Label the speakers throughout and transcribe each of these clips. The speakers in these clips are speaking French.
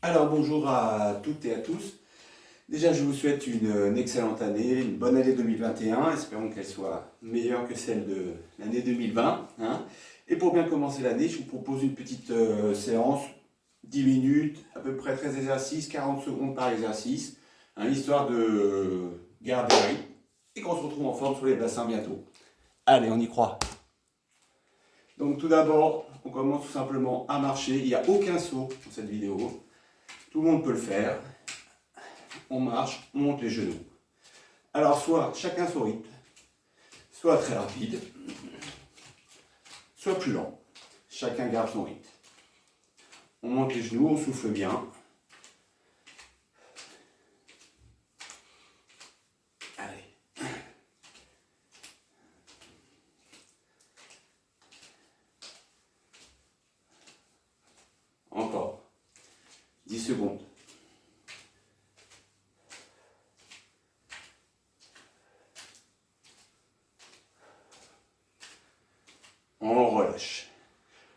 Speaker 1: Alors bonjour à toutes et à tous. Déjà je vous souhaite une excellente année, une bonne année 2021. Espérons qu'elle soit meilleure que celle de l'année 2020, hein. Et pour bien commencer l'année, je vous propose une petite séance, 10 minutes, à peu près 13 exercices, 40 secondes par exercice, hein, histoire de garder le rythme et qu'on se retrouve en forme sur les bassins bientôt. Allez, on y croit. Donc tout d'abord, on commence tout simplement à marcher. Il n'y a aucun saut dans cette vidéo. Tout le monde peut le faire. On marche, on monte les genoux. Alors soit chacun son rythme, soit très rapide, soit plus lent. Chacun garde son rythme. On monte les genoux, on souffle bien. Allez. Encore. 10 secondes. On relâche.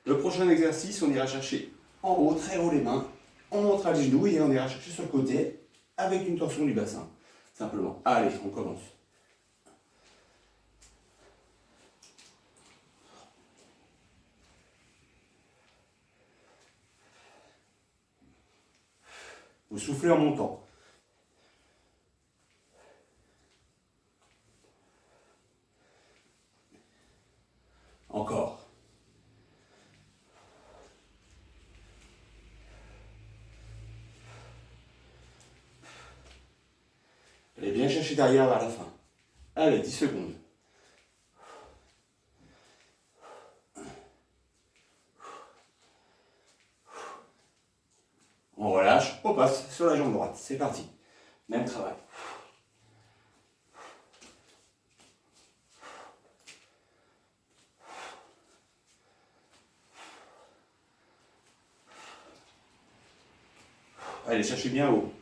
Speaker 1: Le prochain exercice, on ira chercher en haut, très haut les mains. On montera les genoux et on ira chercher sur le côté avec une torsion du bassin. Simplement. Allez, on commence. Vous soufflez en montant. Encore. Allez bien chercher derrière vers la fin. Allez, 10 secondes. On relâche, on passe sur la jambe droite. C'est parti. Même travail. Allez, cherchez bien haut.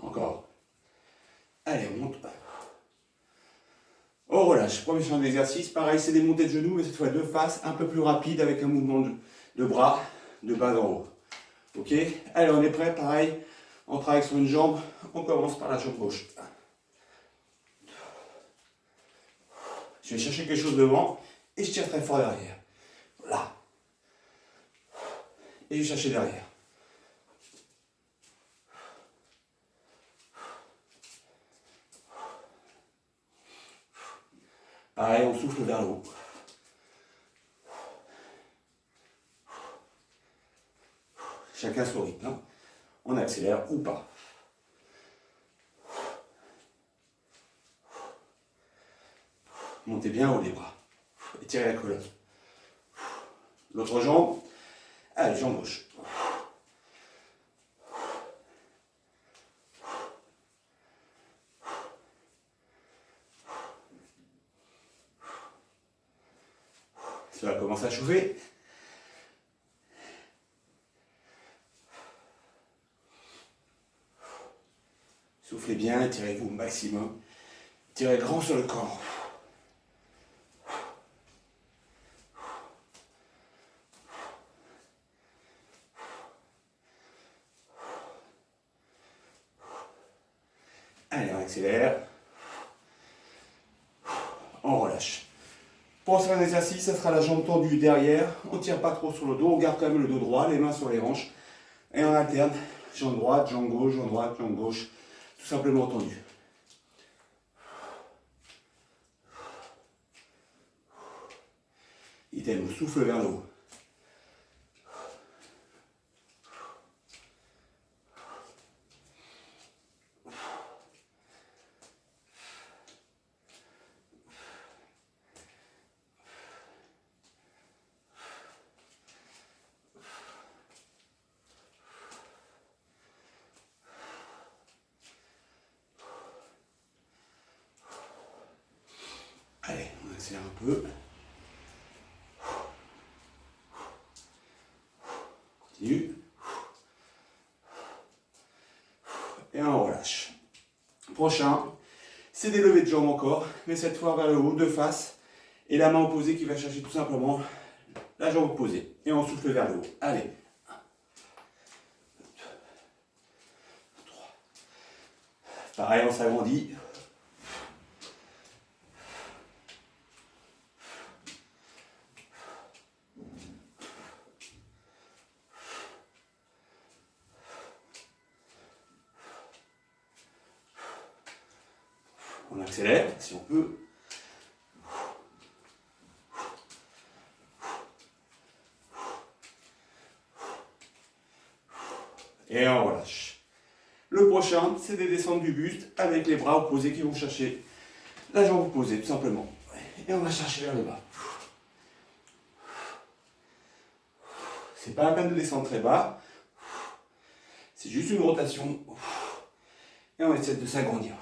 Speaker 1: Encore. Allez, on monte. On relâche. Premier champ d'exercice. Pareil, c'est des montées de genoux, mais cette fois de face, un peu plus rapide avec un mouvement de bras de bas en haut. Ok. Allez, on est prêt. Pareil, on travaille sur une jambe. On commence par la jambe gauche. Je vais chercher quelque chose devant et je tire très fort derrière. Là. Et je vais chercher derrière. Pareil, on souffle vers le haut. Chacun son rythme, hein. On accélère ou pas. Montez bien haut les bras. Étirez la colonne. L'autre jambe. Allez, jambe gauche. Ça va commencer à chauffer. Soufflez bien, étirez-vous au maximum. Tirez grand sur le corps. Allez, on accélère. On relâche. Pour faire un exercice, ça sera la jambe tendue derrière. On ne tire pas trop sur le dos, on garde quand même le dos droit, les mains sur les hanches. Et on alterne, jambe droite, jambe gauche, jambe droite, jambe gauche. Tout simplement tendu. Idem, on souffle vers le haut. Allez, on accélère un peu. continue. Et on relâche. Prochain, c'est des levées de jambes encore, mais cette fois vers le haut, de face, et la main opposée qui va chercher tout simplement la jambe opposée. Et on souffle vers le haut. Allez. 1, 2, 3. Pareil, on s'agrandit. On accélère si on peut. Et on relâche. Le prochain, c'est des descentes du buste avec les bras opposés qui vont chercher la jambe opposée, tout simplement. Et on va chercher vers le bas. C'est pas la peine de descendre très bas. C'est juste une rotation. Et on essaie de s'agrandir.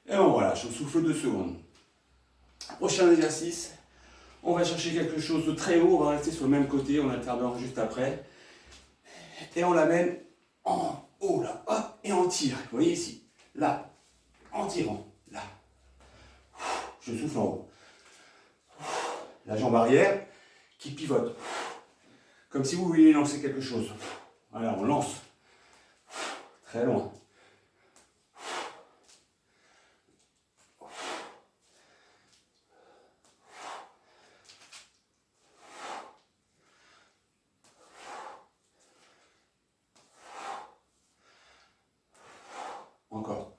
Speaker 1: Et on relâche, on souffle 2 secondes. Prochain exercice, on va chercher quelque chose de très haut, on va rester sur le même côté, on alternera juste après. Et on l'amène en haut là, hop, et on tire. Vous voyez ici, là, en tirant, là. Je souffle en haut. La jambe arrière qui pivote. Comme si vous vouliez lancer quelque chose. Voilà, on lance. Très loin. Encore.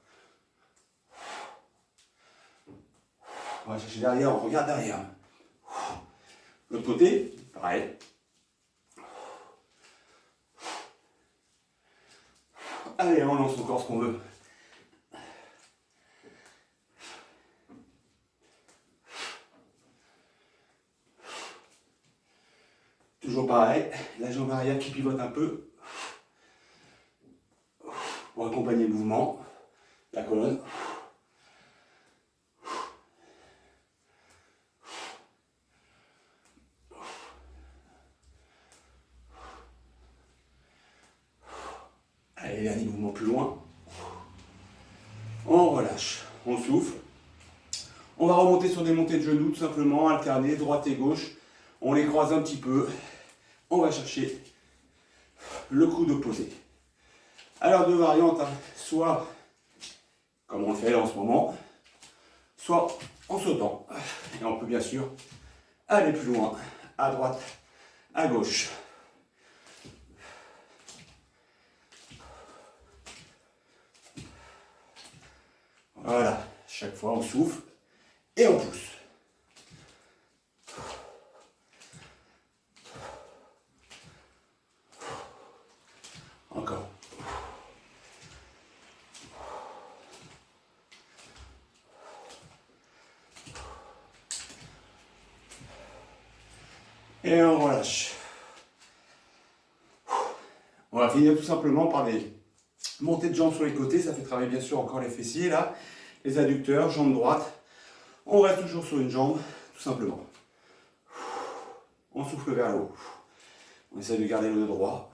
Speaker 1: On va chercher derrière, on regarde derrière. L'autre côté, pareil. Allez, on lance encore ce qu'on veut. Toujours pareil, la jambe arrière qui pivote un peu pour accompagner le mouvement, la colonne. Allez, dernier mouvement plus loin. On relâche, on souffle. On va remonter sur des montées de genoux, tout simplement, alterner droite et gauche. On les croise un petit peu. On va chercher le coude opposé. Alors, 2 variantes, hein. Soit comme on le fait là en ce moment, soit en sautant. Et on peut bien sûr aller plus loin, à droite, à gauche. Voilà, chaque fois on souffle et on pousse. Encore. Et on relâche. On va finir tout simplement par des montées de jambes sur les côtés. Ça fait travailler bien sûr encore les fessiers là, les adducteurs, jambe droite. On reste toujours sur une jambe, tout simplement. On souffle vers le haut. On essaie de garder le dos droit.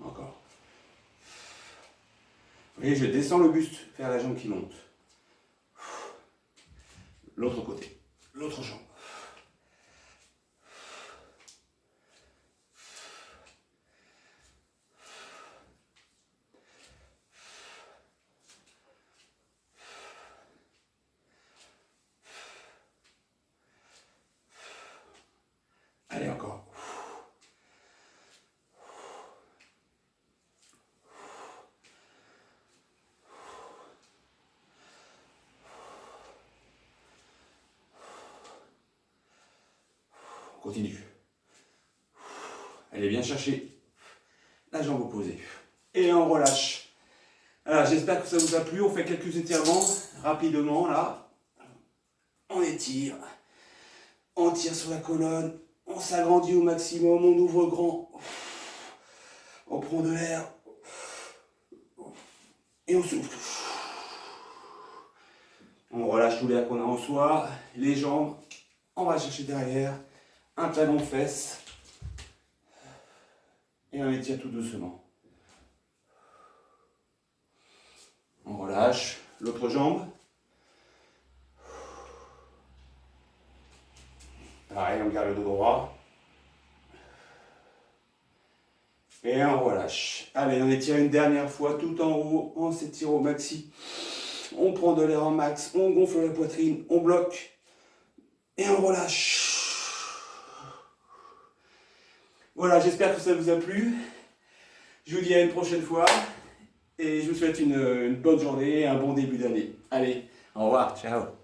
Speaker 1: Encore. Vous voyez, je descends le buste vers la jambe qui monte. L'autre côté, l'autre jambe. Allez, encore. Continue. Allez, bien chercher la jambe opposée. Et on relâche. Alors, j'espère que ça vous a plu. On fait quelques étirements rapidement là. On étire. On tire sur la colonne. On s'agrandit au maximum. On ouvre grand. On prend de l'air. Et on souffle. On relâche tout l'air qu'on a en soi. Les jambes. On va chercher derrière. Un talon de fesse. Et on étire tout doucement. On relâche l'autre jambe. Pareil, on garde le dos droit. Et on relâche. Allez, on étire une dernière fois tout en haut. On s'étire au maxi. On prend de l'air en max. On gonfle la poitrine. On bloque. Et on relâche. Voilà, j'espère que ça vous a plu. Je vous dis à une prochaine fois. Et je vous souhaite une bonne journée et un bon début d'année. Allez, au revoir, ciao.